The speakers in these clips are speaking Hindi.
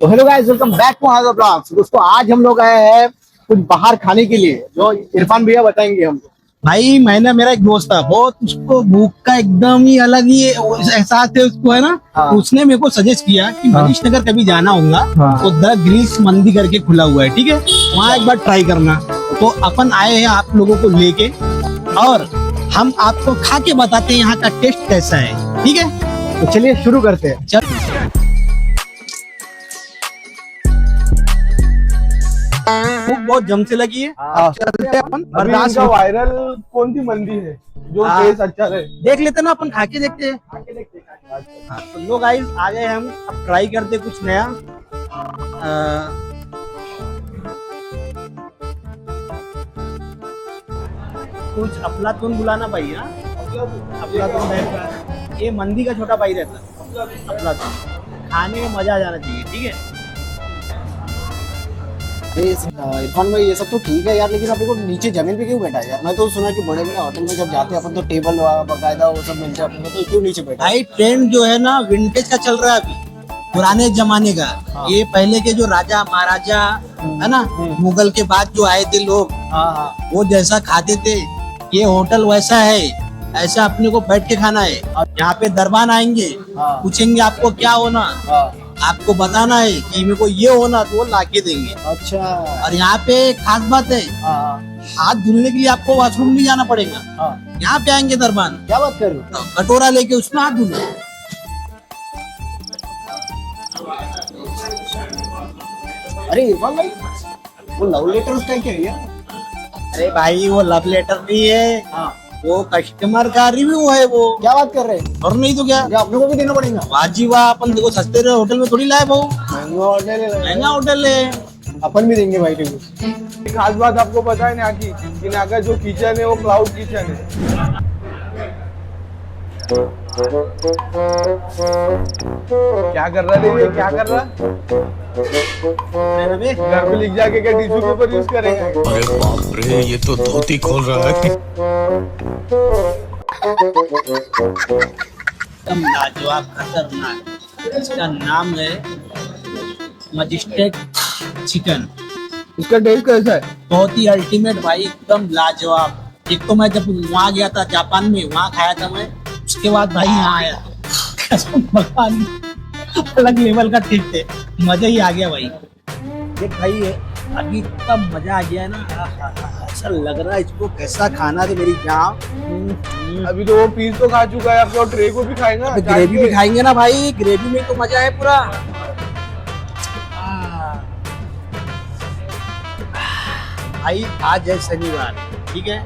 तो hello guys, welcome back to another blogs. दोस्तों आज हम लोग आए हैं कुछ बाहर खाने के लिए, जो इरफान भैया बताएंगे हमको। भाई मैंने मेरा एक दोस्त था, बहुत उसको भूख का एकदम ही अलग ही एहसास है उसको, है ना। हाँ। उसने मेरे को सजेस्ट किया कि मनीष नगर कभी जाना होगा तो द ग्रिल्स मंदी करके खुला हुआ है, ठीक है, वहाँ एक बार ट्राई करना। तो अपन आए हैं आप लोगों को लेके, और हम आपको खा के बताते हैं यहाँ का टेस्ट कैसा है, ठीक है। तो चलिए शुरू करते हैं। चल भूख बहुत जम से लगी है, चलते हैं अपन। अभी बर्दाश्त इनका वायरल कौन सी मंदी है जो टेस्ट अच्छा रहे? देख लेते ना, अपन खा के देखते हैं। हाँ, तो लोग गाइस आ गए हम, अब ट्राई करते कुछ नया। कुछ अफलातून बुलाना भाई, हाँ अफलातून रहता, ये मंदी का छोटा भाई रहता अफलातून। खाने में मजा आ जाना चाहिए, ठीक है। इरफान भाई ये सब तो ठीक है यार, लेकिन आप लोग नीचे जमीन पे क्यों बैठा है यार? मैं तो सुना कि बड़े बड़े होटल में जब जाते हैं अपन तो टेबल बकायदा वो सब मिलते हैं अपन को, तो क्यों नीचे बैठा है? भाई ट्रेंड जो है ना विंटेज का चल रहा है अभी, पुराने जमाने का। ये पहले के जो राजा महाराजा है ना, मुगल के बाद जो आए थे लोग, हाँ वो जैसा खाते थे, ये होटल वैसा है, ऐसा अपने को बैठ के खाना है। यहाँ पे दरबान आएंगे, हाँ। पूछेंगे आपको क्या होना, हाँ। आपको बताना है कि मेरे को ये होना, तो वो ला के देंगे। अच्छा। और यहाँ पे खास बात है, हाँ हाथ धुलने के लिए आपको वॉशरूम नहीं जाना पड़ेगा। हाँ। यहाँ पे आएंगे दरबान, क्या बात कर रहे हो? तो कटोरा लेके उसमें हाथ धुलो। अरे इरफान भाई, वो लव लेटर उसका क्या है यार? अरे भाई वो लव लेटर नहीं है, हाँ। वो कस्टमर का रिव्यू है वो। क्या बात कर रहे हैं? और नहीं तो क्या, क्या अपने को भी देना पड़ेगा? वाजी वाह, अपन देखो सस्ते रहे होटल में थोड़ी लाए भाऊ, महंगा होटल है। महंगा होटल है। अपन भी देंगे भाई रिव्यू। एक खास बात आपको पता है यहाँ की, कि यहाँ का जो किचन है वो क्लाउड किचन है। क्या कर रहा है ये, क्या कर रहा? घर पे लिख जाके क्या टिश्यू पेपर यूज करेंगे? अरे बाप रे, ये तो धोती खोल रहा है। एकदम लाजवाब खतरनाक, इसका नाम है मजिस्ट्रेट चिकन। इसका टेस्ट कैसा है? बहुत ही अल्टीमेट भाई, एकदम लाजवाब। एक तो मैं जब वहाँ गया था जापान में, वहाँ खाया था मैं, उसके बाद भाई यहाँ आया, कसम भगवान अलग लेवल का ठीक थे, मजा ही आ गया भाई। देख भाई अभी इतना मजा आ गया है ना, ऐसा लग रहा है इसको कैसा खाना थे मेरी जान। अभी तो वो पीस तो खा चुका है, आपको ट्रे को भी खाएगा। ग्रेवी भी खाएंगे ना भाई, ग्रेवी में तो मजा है पूरा। भाई आज है शनिवार, ठीक है,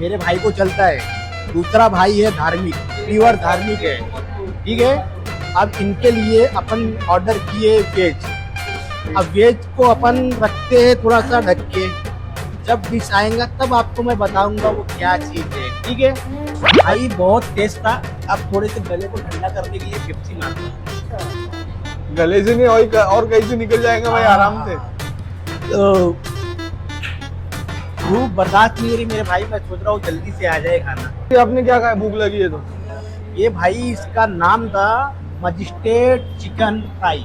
मेरे भाई को चलता है, दूसरा भाई है धार्मिक, प्योर धार्मिक है, ठीक है। अब इनके लिए अपन ऑर्डर किए वेज। अब वेज को अपन रखते हैं थोड़ा सा ढक के, जब डिश आएगा तब आपको मैं बताऊंगा वो क्या चीज है, ठीक है। भाई बहुत टेस्ट था। अब थोड़े से गले को ठंडा करने के लिए पेप्सी मारता, गले से नहीं और कहीं से निकल जाएगा भाई आराम से। तो भूख बर्दाश्त नहीं हो रही मेरे भाई, मैं सोच रहा हूँ जल्दी से आ जाए खाना। ये आपने क्या खाया, भूख लगी है तो? ये भाई इसका नाम था मजिस्ट्रेट चिकन फ्राई।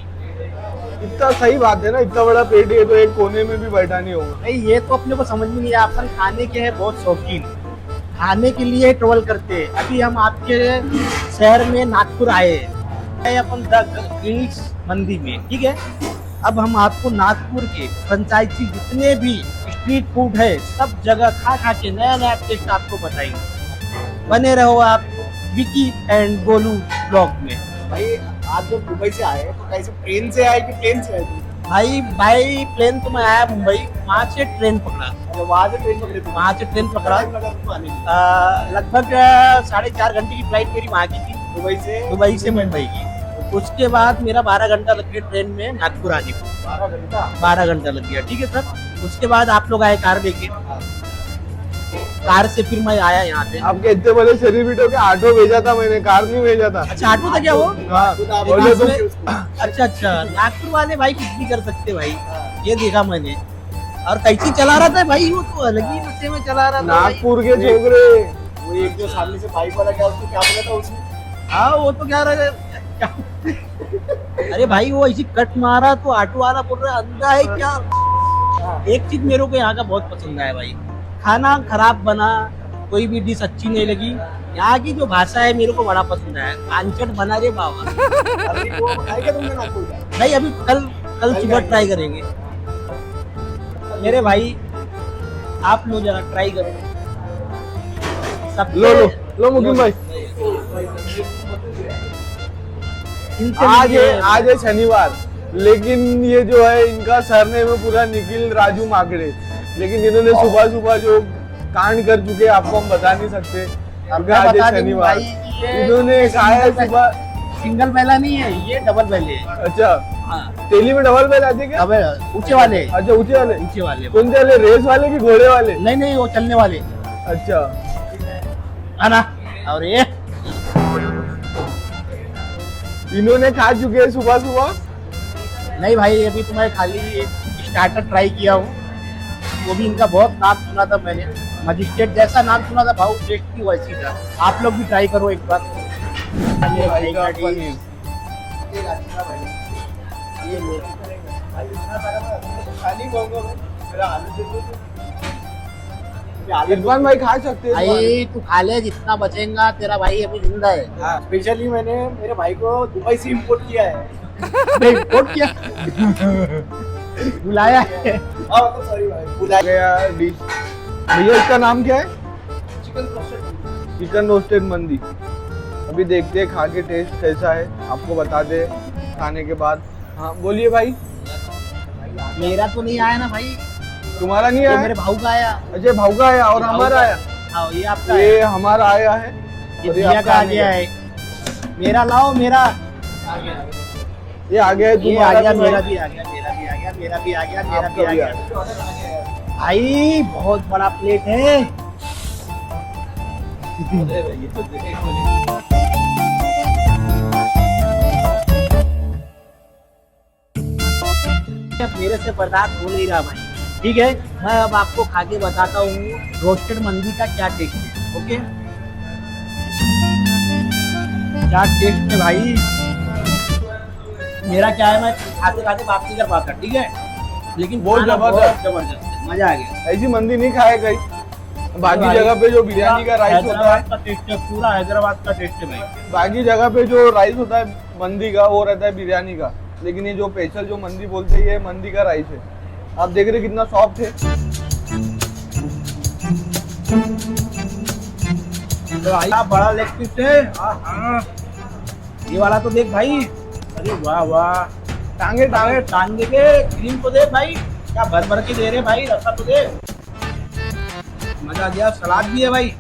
इतना सही बात है ना, इतना बड़ा पेट है तो एक कोने में भी बैठा नहीं होगा। भाई ये तो अपने को समझ में नहीं आया, अपन खाने के हैं बहुत शौकीन, खाने के लिए ट्रेवल करते हैं। अभी हम आपके शहर में नागपुर आए हैं, अपन द ग्रिल्स मंदी में, ठीक है। अब हम आपको नागपुर के फ्रेंचाइजी जितने भी स्ट्रीट फूड है सब जगह खा खा के नया नया टेस्ट आपको बताएंगे। बने रहो आप विकी एंड गोलू ब्लॉग में। भाई आज जब दुबई से आए तो कैसे, ट्रेन से आए कि प्लेन से आए? भाई बाई प्लेन तो मैं आया मुंबई, वहाँ से ट्रेन पकड़ा, वहां से ट्रेन पकड़े थे? वहाँ से ट्रेन पकड़ा। लगभग 4.5 घंटे की फ्लाइट मेरी वहाँ की थी, दुबई से मुंबई की। उसके बाद मेरा 12 घंटा लग गया ट्रेन में नागपुर आने को। 12 घंटा लग गया, ठीक है सर। उसके बाद आप लोग आए कार लेके, कार से फिर मैं आया यहाँ पे। आपके इतने बड़े सेलिब्रिटी के ऑटो भेजा था मैंने, कार नहीं भेजा था। अच्छा ऑटो था क्या वो? हाँ, लेकिन बोले तो उसमें- अच्छा नागपुर वाले भाई कुछ भी कर सकते भाई, ये देखा मैंने। और कैसे चला रहा था भाई, वो तो अलग ही नशे में चला रहा था भाई। नागपुर के छोकरे। वो एक जो सामने से बाइक वाला गया उसको क्या बोला था उसने? हाँ वो तो क्या रहा अरे भाई वो ऐसी कट मारा तो ऑटो वाला बोल रहा है अंधा है क्या। एक चीज मेरे को यहाँ का बहुत पसंद आया भाई, खाना खराब बना, कोई भी डिश अच्छी नहीं लगी, यहाँ की जो भाषा है मेरे को बड़ा पसंद आया। कांचट बना रे बाबा। अभी वो खाएगा तुमने नागपुर का? नहीं अभी कल सुबह ट्राई करेंगे। मेरे भाई आप लोग जरा ट्राई करो। लो लो लो मुकिम भाई, आज है शनिवार, लेकिन ये जो है इनका सरनेम है पूरा निखिल राजू माकड़े, लेकिन इन्होंने सुबह सुबह जो कांड कर चुके आपको हम बता नहीं सकते। क्योंकि आज है शनिवार, इन्होंने कहा है सुबह सिंगल बेला नहीं है, ये डबल बेले है। अच्छा हाँ तेली में डबल बेल आती है क्या? डबल ऊंचे वाले। अच्छा ऊंचे वाले कौन से वाले, रेस वाले कि घोड़े वाले? नहीं वो चलने वाले अच्छा है ना। और ये इन्होंने खा चुके हैं सुबह सुबह। नहीं भाई अभी तो मैं खाली स्टार्टर ट्राई किया हूँ, वो भी इनका बहुत नाम सुना था मैंने, मजिस्ट्रेट जैसा नाम सुना था भाव, टेस्ट भी वैसी था। आप लोग भी ट्राई करो एक बार। भाई का पनीर। ये लो। इरफान भाई खा सकते हैं। भाई तू खा ले जितना बचेगा, तेरा भाई अभी जिंदा है। स्पेशली मैंने मेरे भाई को दुबई से इम्पोर्ट किया है। इम्पोर्ट किया बुलाया है। सॉरी भाई, बुला गया डिश। भैया इसका नाम क्या है? Chicken roasted. चिकन रोस्टेड मंदी। अभी देखते हैं खा के टेस्ट कैसा है, आपको बताते हैं खाने के बाद। हाँ बोलिए भाई। मेरा तो नहीं आया ना भाई, तुम्हारा नहीं ये आया? मेरे भाऊ का आया। अच्छा भाऊ का आया और हमारा आया। हाँ ये आपका ये है, हमारा आया है ये और ये भैया आपका का आ आने गया है। मेरा लाओ, मेरा ये आ गया है, ये आ तुम्हारा गया, भी मेरा है। भी आ गया, मेरा भी आ गया, मेरा भी आ गया, मेरा आपका भी आ भी गया। भाई बहुत बड़ा प्लेट है। मेरे से बर्दाश्त हो नहीं रहा भाई, ठीक है। मैं अब आपको खा के बताता हूँ रोस्टेड मंदी का क्या टेस्ट है। ओके क्या टेस्ट है भाई, मेरा क्या है, मैं खाते खाते बात नहीं कर पाता, ठीक है, लेकिन बहुत खाना जबरदस्त। जबरदस्त है, मजा आ गया। ऐसी मंदी नहीं खाए कहीं। बाकी जगह पे जो बिरयानी का राइस होता है, हैदराबाद का टेस्ट है, पूरा हैदराबाद का टेस्ट है भाई। बाकी जगह पे जो राइस होता है मंदी का वो रहता है बिरयानी का, लेकिन ये जो स्पेशल जो मंदी बोलते हैं ये मंदी का राइस है। आप देख रहे कितना सॉफ्ट है। तो भाई आप बड़ा लेग पीस है। ये वाला तो देख भाई, अरे वाह वाह, टांगे टांगे टांगे के क्रीम को देख भाई, क्या भर भर के दे रहे भाई, रखा तो दे, मजा आ गया। सलाद भी है भाई।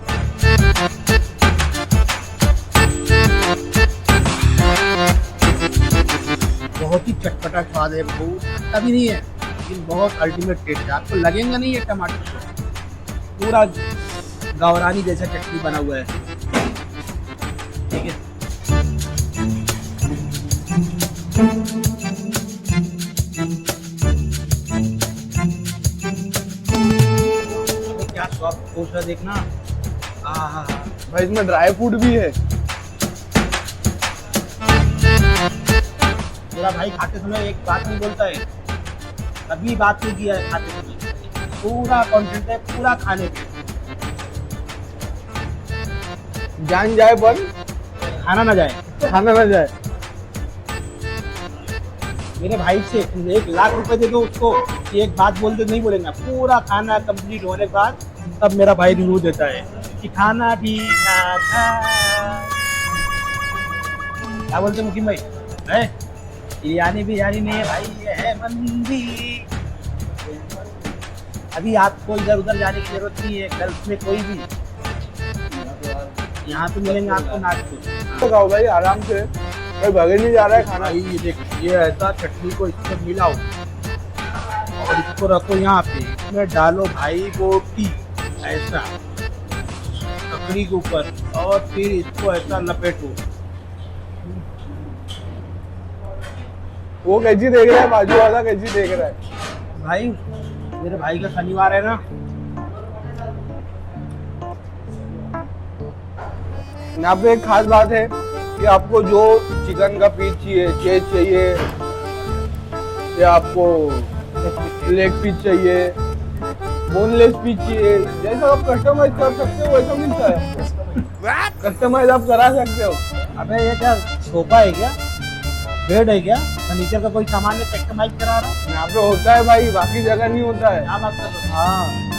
बहुत ही चटपटा स्वाद है, बहुत खट्टा भी नहीं है, लेकिन बहुत अल्टीमेट टेस्ट है। आपको लगेगा नहीं ये टमाटर सॉस, पूरा गावरानी जैसा चटनी बना हुआ है, ठीक है। क्या सॉफ्ट टोस्ट है देखना। भाई इसमें ड्राई फ्रूट भी है। मेरा भाई खाते समय एक बात नहीं बोलता है, कभी बात नहीं किया है खाते समय, पूरा कॉन्सेंट्रेट है पूरा खाने पे, जान जाए पर खाना ना जाए। खाना ना जाए। मेरे भाई से 1,00,000 रुपए दे दो उसको, कि एक बात बोल दे, नहीं बोलेगा, पूरा खाना कंप्लीट होने के बाद तब मेरा भाई रिव्यू देता है कि खाना ठीक था। क्या बोलते मुकीम भाई है? बिरयानी बिरयानी नहीं है भाई, ये है मंदी। अभी आपको इधर उधर जाने की जरूरत नहीं है, गल्फ में कोई भी, यहाँ पे मिलेंगे आपको नाश्ते। तो खाओ भाई आराम से, कोई भगे नहीं जा रहा है खाना। भाई ये देख, ये ऐसा चटनी को इसमें मिलाओ और इसको रखो यहाँ पे, इसमें डालो भाई बोटी ऐसा ककड़ी के ऊपर, और फिर इसको ऐसा लपेटो। वो कैसी देख रहा है, बाजू वाला कैसी देख रहा है? भाई मेरे भाई का शनिवार है ना, यहाँ पे एक खास बात है, कि आपको जो चिकन का पीस चाहिए, चेज चाहिए, या आपको लेग पीस चाहिए, बोनलेस पीस चाहिए, जैसा आप कस्टमाइज कर सकते हो वैसा मिलता है। कस्टमाइज आप करा सकते हो। अबे ये क्या सोफा है क्या, बेड है क्या, फर्नीचर का कोई सामान में कस्टमाइज करा रहा है? यहाँ पे होता है भाई, बाकी जगह नहीं होता है। क्या बात कर रहे हो? हाँ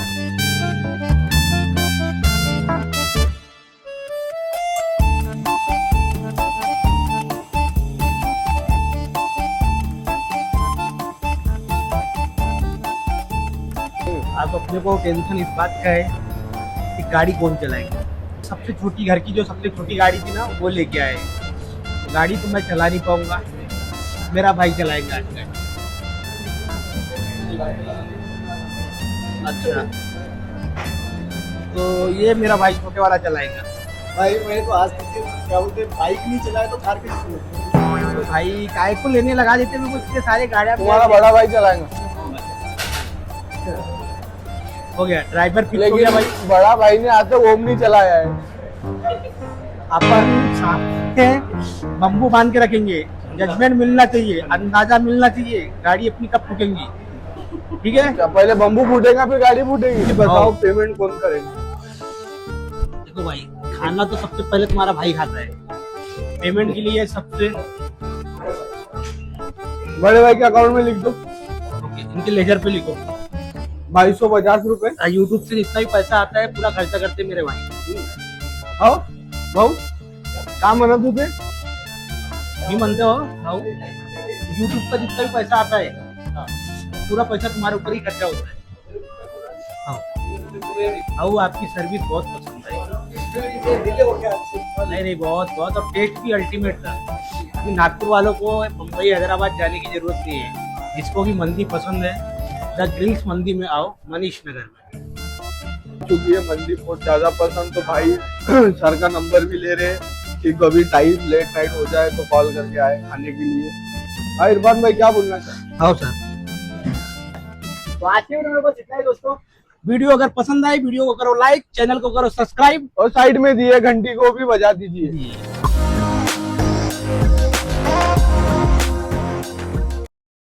अब अपने को टेंशन इस बात का है कि गाड़ी कौन चलाएगा। सबसे छोटी घर की जो सबसे छोटी गाड़ी थी ना वो लेके आए। तो गाड़ी तो मैं चला नहीं पाऊंगा, मेरा भाई चलाएगा। अच्छा तो ये मेरा भाई छोटे वाला चलाएगा। भाई मेरे को आज तक क्या बोलते हैं, बाइक नहीं चलाया तो कार कैसे चलाएगा? तो भाई काय को लेने लगा देते मेरे को इतने सारे गाड़ियाँ। तुम्हारा बड़ा भाई चलाएगा। हो गया ड्राइवर फिक्स हो गया लेकिन भाई। बड़ा भाई ने आज तक ओमनी चलाया है। अपन साथ हैं, बम्बू बांध के रखेंगे, जजमेंट मिलना चाहिए, अंदाजा मिलना चाहिए, गाड़ी अपनी कब फूकेंगी। ठीक है क्या पहले बम्बू फूटेगा फिर गाड़ी फूटेगी? बताओ पेमेंट कौन करेगा? देखो भाई, खाना तो सबसे पहले तुम्हारा भाई खाता है, पेमेंट के लिए सबसे बड़े भाई के अकाउंट में लिख दो ओके, इनके लेजर पे लिखो। 2250 रुपए। यूट्यूब से जितना भी पैसा आता है पूरा खर्चा करते मेरे भाई। हो भाऊ का म्हणत होते? मी म्हणते हो भाऊ, यूट्यूब का जितना भी पैसा आता है पूरा पैसा तुम्हारे ऊपर ही खर्चा होता है। हाँ भाऊ, आपकी सर्विस बहुत पसंद आई। नहीं बहुत बहुत, और टेस्ट भी अल्टीमेट था। अभी नागपुर वालों को मुंबई हैदराबाद जाने की जरूरत नहीं है। जिसको भी मंदी पसंद है द ग्रिल्स मंदी में आओ, मनीष नगर में। क्योंकि ये मंदी बहुत ज्यादा पसंद, तो भाई सर का नंबर भी ले रहे हैं कि कभी टाइम लेट नाइट हो जाए तो कॉल करके आए खाने के लिए। हाँ इरफान भाई क्या बोलना चाहते? हाँ सर, तो आज के वीडियो में बस इतना ही दोस्तों। वीडियो अगर पसंद आई वीडियो को करो लाइक, चैनल को करो सब्सक्राइब। और साइड में दिए घंटी को भी बजा दीजिए।